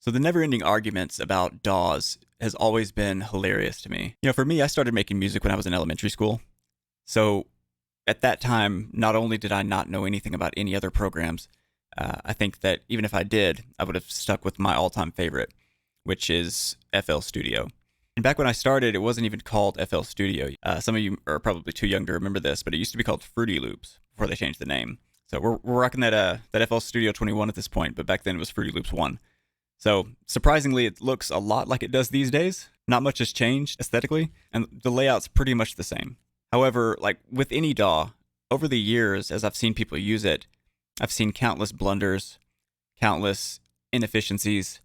So the never-ending arguments about DAWs has always been hilarious to me. For me, I started making music when I was in elementary school. So at that time, not only did I not know anything about any other programs, I think that even if I did, I would have stuck with my all-time favorite, which is FL Studio. And back when I started, it wasn't even called FL Studio. Some of you are probably too young to remember this, but it used to be called Fruity Loops before they changed the name. So we're rocking that FL Studio 21 at this point, but back then it was Fruity Loops 1. So surprisingly, it looks a lot like it does these days. Not much has changed aesthetically, and the layout's pretty much the same. However, like with any DAW, over the years, as I've seen people use it, I've seen countless blunders, countless inefficiencies,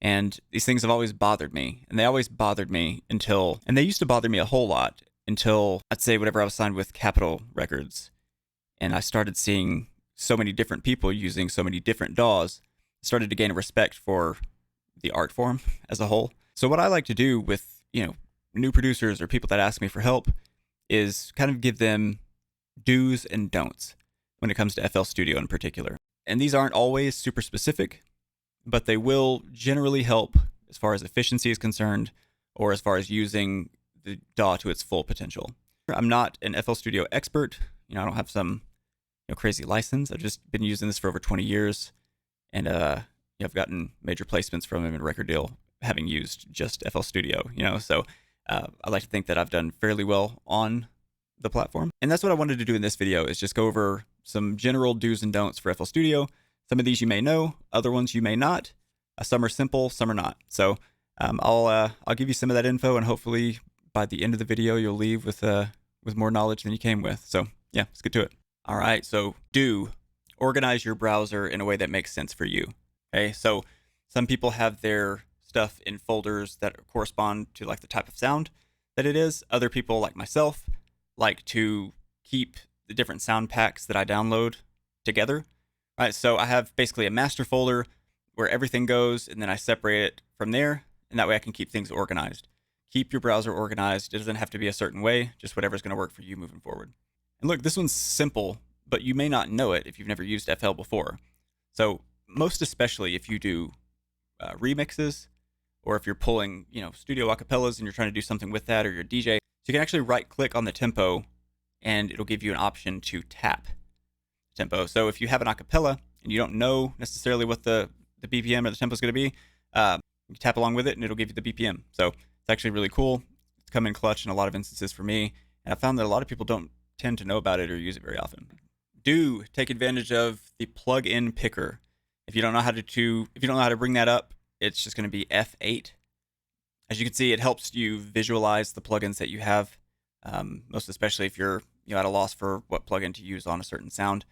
and these things have always bothered me. And they always bothered me and they used to bother me a whole lot until, I'd say, whenever I was signed with Capitol Records, and I started seeing so many different people using so many different DAWs, started to gain a respect for the art form as a whole. So what I like to do with, new producers or people that ask me for help is kind of give them do's and don'ts when it comes to FL Studio in particular. And these aren't always super specific, but they will generally help as far as efficiency is concerned or as far as using the DAW to its full potential. I'm not an FL Studio expert. I don't have some crazy license. I've just been using this for over 20 years. And I've gotten major placements from him in record deal, having used just FL Studio. So I like to think that I've done fairly well on the platform. And that's what I wanted to do in this video, is just go over some general do's and don'ts for FL Studio. Some of these you may know, other ones you may not. Some are simple, some are not. So I'll give you some of that info, and hopefully by the end of the video you'll leave with more knowledge than you came with. So yeah, let's get to it. All right, so organize your browser in a way that makes sense for you. Okay, so some people have their stuff in folders that correspond to like the type of sound that it is. Other people, like myself, like to keep the different sound packs that I download together. All right, so I have basically a master folder where everything goes, and then I separate it from there, and that way I can keep things organized. Keep your browser organized. It doesn't have to be a certain way, just whatever's going to work for you moving forward. And look, this one's simple, but you may not know it if you've never used FL before. So most especially if you do remixes, or if you're pulling, studio acapellas and you're trying to do something with that, or you're a DJ, so you can actually right click on the tempo and it'll give you an option to tap tempo. So if you have an acapella and you don't know necessarily what the BPM or the tempo is going to be, you tap along with it and it'll give you the BPM. So it's actually really cool. It's come in clutch in a lot of instances for me, and I found that a lot of people don't tend to know about it or use it very often. Do take advantage of the plug-in picker. If you don't know how to bring that up, it's just going to be F8. As you can see, it helps you visualize the plugins that you have, most especially if you're at a loss for what plugin to use on a certain sound.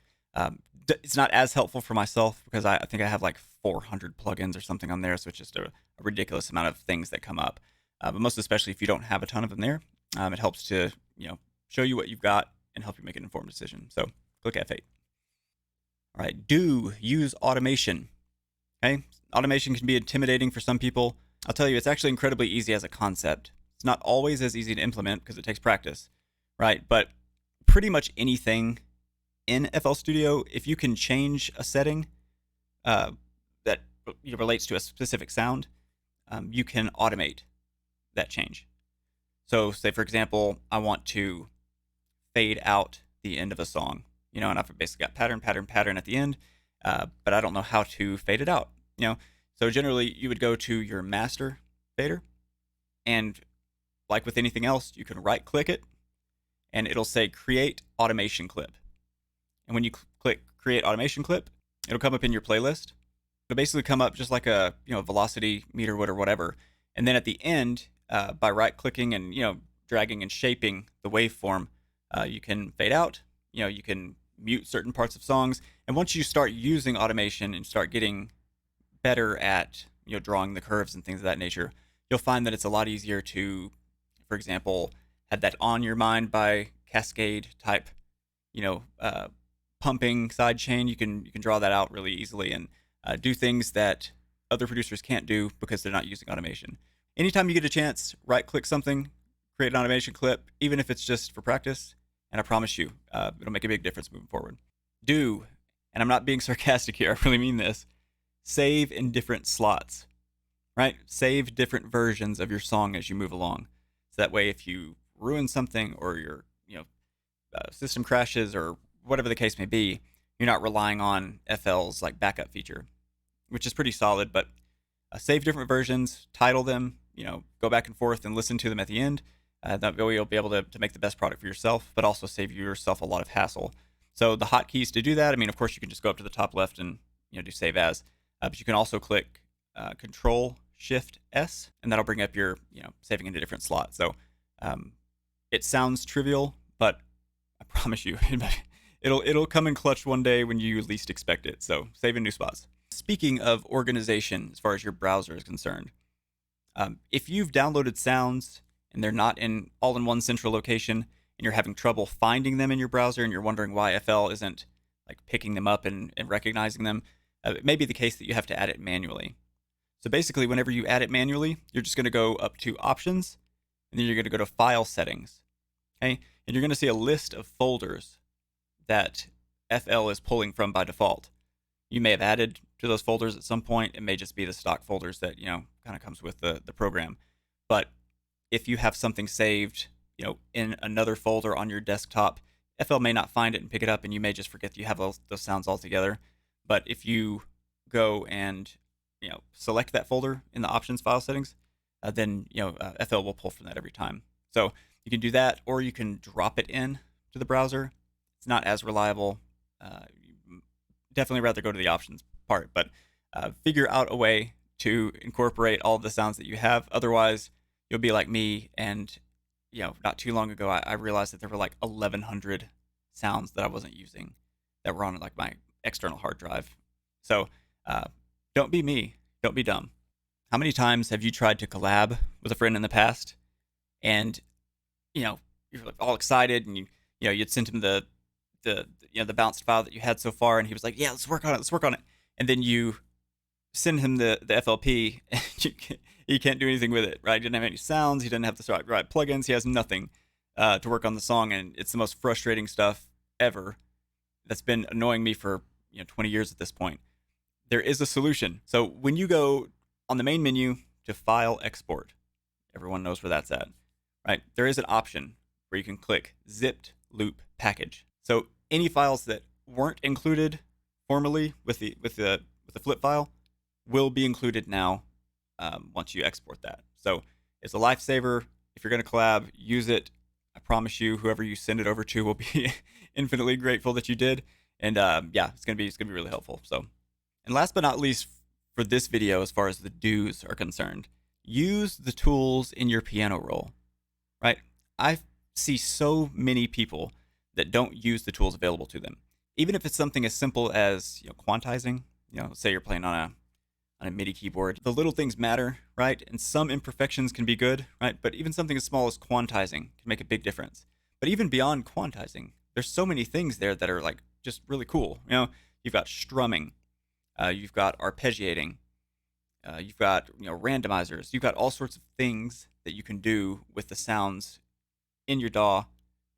It's not as helpful for myself because I think I have like 400 plugins or something on there, so it's just a ridiculous amount of things that come up. But most especially if you don't have a ton of them there, it helps to show you what you've got and help you make an informed decision. So click F8. All right, do use automation. Okay, automation can be intimidating for some people. I'll tell you, it's actually incredibly easy as a concept. It's not always as easy to implement because it takes practice, right? But pretty much anything in FL Studio, if you can change a setting that relates to a specific sound, you can automate that change. So say, for example, I want to fade out the end of a song, and I've basically got pattern at the end, but I don't know how to fade it out, So generally you would go to your master fader, and like with anything else, you can right click it and it'll say create automation clip. And when you click create automation clip, it'll come up in your playlist. It'll basically come up just like a velocity meter would or whatever. And then at the end, by right clicking and dragging and shaping the waveform, you can fade out. You can mute certain parts of songs. And once you start using automation and start getting better at drawing the curves and things of that nature, you'll find that it's a lot easier to, for example, have that on your mind by cascade type, pumping side chain. You can draw that out really easily and do things that other producers can't do because they're not using automation. Anytime you get a chance, right click something, create an automation clip, even if it's just for practice, and I promise you, it'll make a big difference moving forward. Do, and I'm not being sarcastic here, I really mean this, save in different slots. right? Save different versions of your song as you move along. So that way, if you ruin something or your system crashes or whatever the case may be, you're not relying on FL's like backup feature, which is pretty solid. But save different versions, title them, go back and forth and listen to them at the end. That way you'll be able to make the best product for yourself, but also save yourself a lot of hassle. So the hotkeys to do that, I mean, of course, you can just go up to the top left and do save as, but you can also click Control Shift S, and that'll bring up your saving into different slots. So it sounds trivial, but I promise you, it'll come in clutch one day when you least expect it. So save in new spots. Speaking of organization, as far as your browser is concerned, if you've downloaded sounds and they're not all in one central location, and you're having trouble finding them in your browser, and you're wondering why FL isn't like picking them up and recognizing them, it may be the case that you have to add it manually. So basically, whenever you add it manually, you're just going to go up to Options, and then you're going to go to File Settings. Okay, and you're going to see a list of folders that FL is pulling from by default. You may have added to those folders at some point. It may just be the stock folders that kind of comes with the program. But if you have something saved in another folder on your desktop, FL may not find it and pick it up, and you may just forget that you have those sounds altogether. But if you go and select that folder in the Options File Settings, then FL will pull from that every time. So you can do that, or you can drop it in to the browser. It's not as reliable. Definitely rather go to the options part, but figure out a way to incorporate all of the sounds that you have. Otherwise, you'll be like me, and not too long ago, I realized that there were like 1,100 sounds that I wasn't using that were on like my external hard drive. So don't be me. Don't be dumb. How many times have you tried to collab with a friend in the past, and you're like all excited, and you'd send him the bounced file that you had so far, and he was like, yeah, let's work on it, and then you send him the FLP, and he can't do anything with it, right? He didn't have any sounds, he didn't have the right plugins, he has nothing to work on the song, and it's the most frustrating stuff ever. That's been annoying me for 20 years at this point. There is a solution. So when you go on the main menu to File Export, everyone knows where that's at, right? There is an option where you can click Zipped Loop Package. So any files that weren't included formerly with the flip file will be included now once you export that. So it's a lifesaver. If you're going to collab, use it. I promise you, whoever you send it over to will be infinitely grateful that you did. And it's gonna be really helpful. So, and last but not least, for this video, as far as the do's are concerned, use the tools in your piano roll. Right? I see so many people that don't use the tools available to them, even if it's something as simple as quantizing. Say you're playing on a MIDI keyboard. The little things matter, right? And some imperfections can be good, right? But even something as small as quantizing can make a big difference. But even beyond quantizing, there's so many things there that are like just really cool. You've got strumming, you've got arpeggiating, you've got randomizers, you've got all sorts of things that you can do with the sounds in your DAW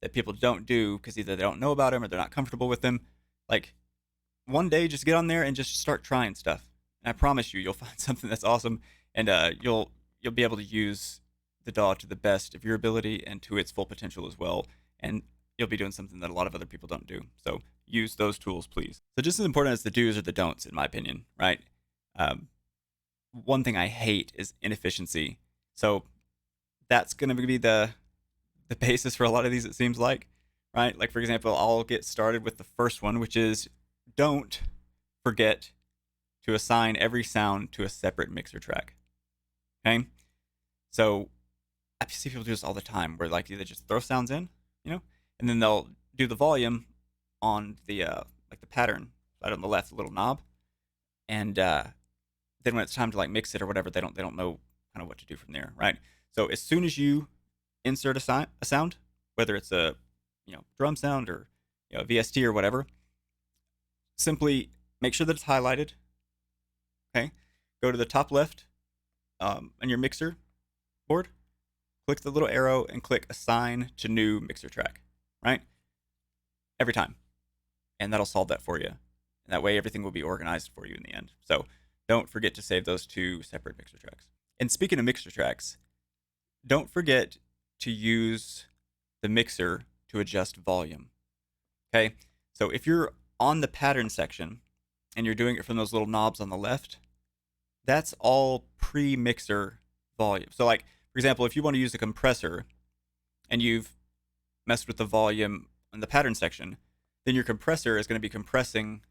that people don't do because either they don't know about them or they're not comfortable with them. Like, one day, just get on there and just start trying stuff. And I promise you'll find something that's awesome, and you'll be able to use the DAW to the best of your ability and to its full potential as well. And you'll be doing something that a lot of other people don't do. So use those tools, please. So just as important as the do's are the don'ts, in my opinion, right? One thing I hate is inefficiency. So that's going to be the basis for a lot of these, it seems like, right? Like, for example, I'll get started with the first one, which is don't forget to assign every sound to a separate mixer track. Okay? So I see people do this all the time where like they just throw sounds in, and then they'll do the volume on the like the pattern right on the left, the little knob, and then when it's time to like mix it or whatever, they don't know kind of what to do from there, right? So as soon as you insert a sound, whether it's a drum sound or a VST or whatever, simply make sure that it's highlighted. Okay, go to the top left on your mixer board, click the little arrow and click Assign to New Mixer Track, right? Every time. And that'll solve that for you. And that way everything will be organized for you in the end. So don't forget to save those two separate mixer tracks. And speaking of mixer tracks, don't forget to use the mixer to adjust volume. Okay, so if you're on the pattern section and you're doing it from those little knobs on the left, that's all pre-mixer volume. So like, for example, if you want to use a compressor and you've messed with the volume in the pattern section, then your compressor is going to be compressing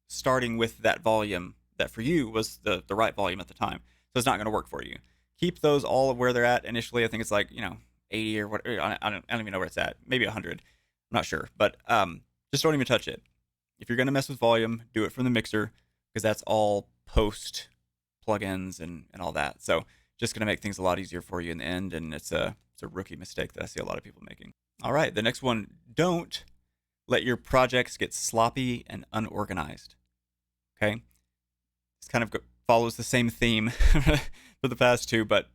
starting with that volume that for you was the right volume at the time. So it's not going to work for you. Keep those all where they're at initially. I think it's like, 80 or what, I don't even know where it's at. Maybe 100. I'm not sure. But just don't even touch it. If you're going to mess with volume, do it from the mixer, because that's all post plugins and all that. So just going to make things a lot easier for you in the end, and it's a rookie mistake that I see a lot of people making. All right, the next one, don't let your projects get sloppy and unorganized. Okay? This kind of follows the same theme for the past two, but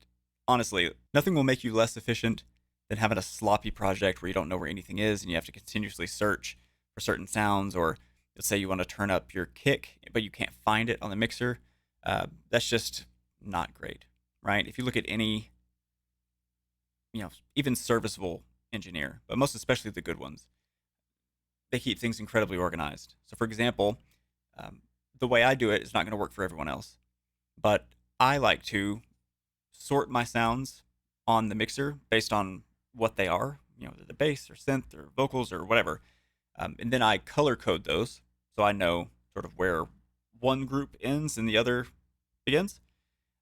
honestly, nothing will make you less efficient than having a sloppy project where you don't know where anything is and you have to continuously search for certain sounds, or let's say you want to turn up your kick, but you can't find it on the mixer. That's just not great, right? If you look at any, even serviceable engineer, but most especially the good ones, they keep things incredibly organized. So for example, the way I do it is not going to work for everyone else, but I like to sort my sounds on the mixer based on what they are, the bass or synth or vocals or whatever. And then I color code those so I know sort of where one group ends and the other begins.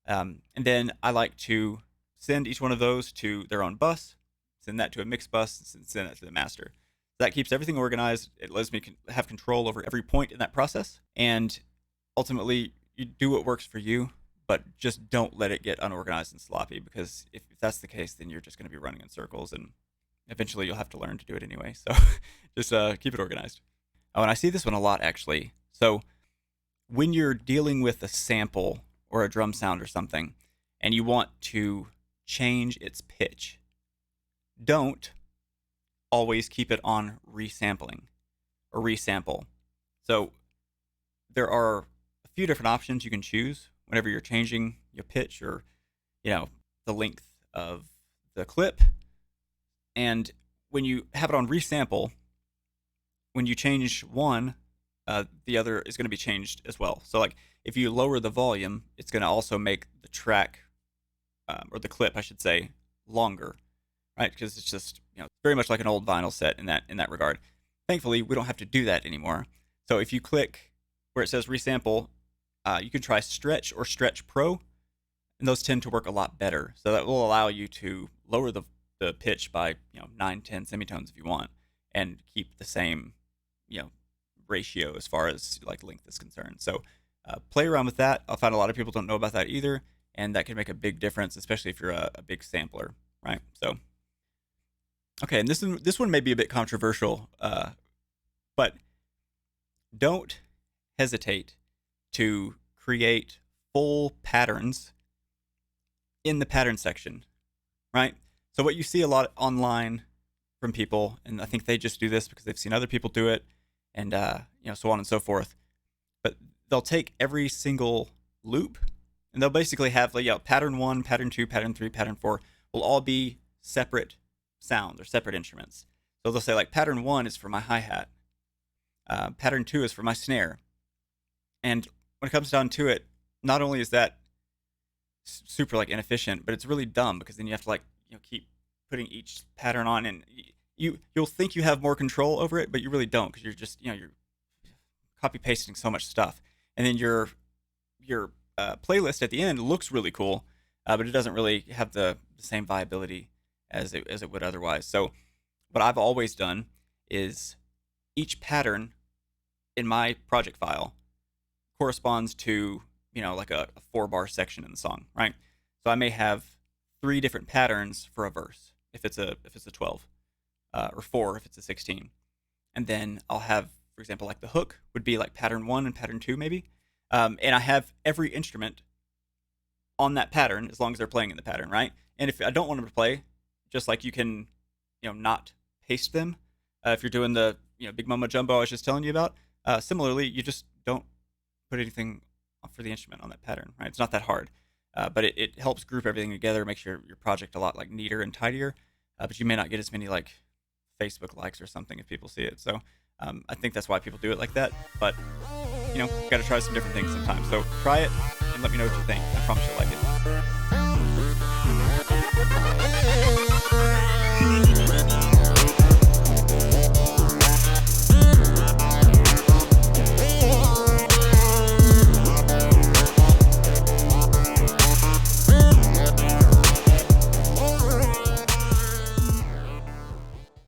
And then I like to send each one of those to their own bus, send that to a mix bus, and send that to the master. That keeps everything organized. It lets me have control over every point in that process. And ultimately, you do what works for you, but just don't let it get unorganized and sloppy, because if that's the case, then you're just going to be running in circles, and eventually you'll have to learn to do it anyway. So just keep it organized. Oh, and I see this one a lot, actually. So when you're dealing with a sample or a drum sound or something, and you want to change its pitch, don't always keep it on resampling or resample. So there are a few different options you can choose whenever you're changing your pitch or, the length of the clip. And when you have it on resample, when you change one, the other is going to be changed as well. So like if you lower the volume, it's going to also make the track, or the clip, I should say, longer, right? Because it's just, very much like an old vinyl set in that regard. Thankfully, we don't have to do that anymore. So if you click where it says resample, you can try Stretch or Stretch Pro, and those tend to work a lot better. So that will allow you to lower the pitch by 9, 10 semitones if you want, and keep the same ratio as far as like length is concerned. So play around with that. I find a lot of people don't know about that either, and that can make a big difference, especially if you're a big sampler, right? So okay, and this one may be a bit controversial, but don't hesitate to create full patterns in the pattern section, right? So what you see a lot online from people, and I think they just do this because they've seen other people do it, and so on and so forth. But they'll take every single loop, and they'll basically have pattern 1, pattern 2, pattern 3, pattern 4 will all be separate sounds or separate instruments. So they'll say like pattern 1 is for my hi-hat, pattern 2 is for my snare. And when it comes down to it, not only is that super inefficient, but it's really dumb, because then you have to keep putting each pattern on, and you'll think you have more control over it, but you really don't, because you're just you're copy pasting so much stuff, and then your playlist at the end looks really cool, but it doesn't really have the same viability as it would otherwise. So what I've always done is each pattern in my project file corresponds to like a 4-bar section in the song, right? So I may have 3 different patterns for a verse if it's a 12, or 4 if it's a 16, and then I'll have, for example, like the hook would be like pattern 1 and pattern 2 maybe, and I have every instrument on that pattern as long as they're playing in the pattern, right? And if I don't want them to play, just like you can not paste them if you're doing the big mumbo jumbo I was just telling you about, similarly you just don't put anything for the instrument on that pattern, right? It's not that hard. but it helps group everything together, makes your project a lot like neater and tidier. But you may not get as many like Facebook likes or something if people see it. So I think that's why people do it like that. But got to try some different things sometimes. So try it and let me know what you think. I promise you'll like it.